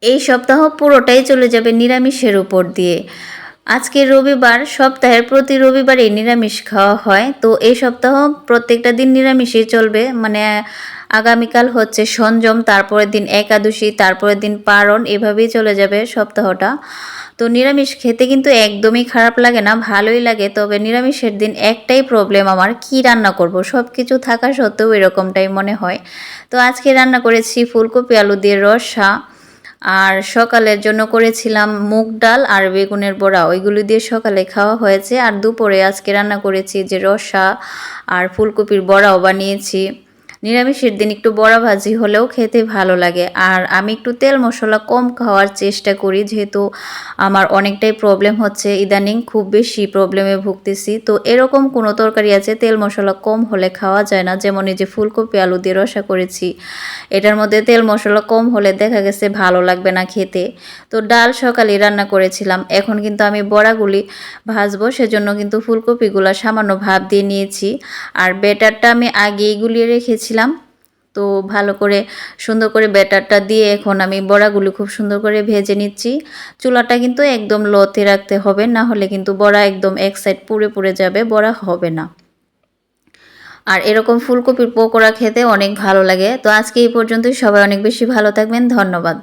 এই সপ্তাহ পুরোটাই চলে যাবে নিরামিষের উপর দিয়ে। আজকে রবিবার, সপ্তাহের প্রতি রবিবারই নিরামিষ খাওয়া হয়। তো এই সপ্তাহ প্রত্যেকটা দিন নিরামিষই চলবে। মানে আগামীকাল হচ্ছে সংযম, তারপরের দিন একাদশী, তারপরের দিন পারণ, এভাবেই চলে যাবে সপ্তাহটা। তো নিরামিষ খেতে কিন্তু একদমই খারাপ লাগে না, ভালোই লাগে। তবে নিরামিষের দিন একটাই প্রবলেম আমার, কি রান্না করব, সব কিছু থাকা সত্ত্বেও এরকমটাই মনে হয়। তো আজকে রান্না করেছি ফুলকপি আলু দিয়ে রসা, আর সকালের জন্য করেছিলাম মুগ ডাল আর বেগুনের বড়া, ওইগুলো দিয়ে সকালে খাওয়া হয়েছে। আর দুপুরে আজকে রান্না করেছি যে রসা আর ফুলকপির বড়াও বানিয়েছি। নিরামিষের দিন একটু বড়া ভাজি হলেও খেতে ভালো লাগে। আর আমি একটু তেল মশলা কম খাওয়ার চেষ্টা করি, যেহেতু আমার অনেকটাই প্রবলেম হচ্ছে, ইদানিং খুব বেশি প্রবলেমে ভুগতেছি। তো এরকম কোনো তরকারি আছে তেল মশলা কম হলে খাওয়া যায় না, যেমন এই যে ফুলকপি আলু দিয়ে রসা করেছি, এটার মধ্যে তেল মশলা কম হলে দেখা গেছে ভালো লাগবে না খেতে। তো ডাল সকালে রান্না করেছিলাম, এখন কিন্তু আমি বড়াগুলি ভাজবো, সেজন্য কিন্তু ফুলকপিগুলো সামান্য ভাপ দিয়ে নিয়েছি। আর ব্যাটারটা আমি আগেই গুলিয়ে রেখেছিলাম। তো ভালো করে সুন্দর করে ব্যাটারটা দিয়ে এখন আমি বড়াগুলি খুব সুন্দর করে ভেজে নিচ্ছি। চুলাটা কিন্তু একদম লোতে রাখতে হবে, না হলে কিন্তু বড়া একদম এক সাইড পুড়ে পুড়ে যাবে, বড়া হবে না। আর এরকম ফুলকপির পকোড়া খেতে অনেক ভালো লাগে। তো আজকে এই পর্যন্তই, সবাই অনেক বেশি ভালো থাকবেন, ধন্যবাদ।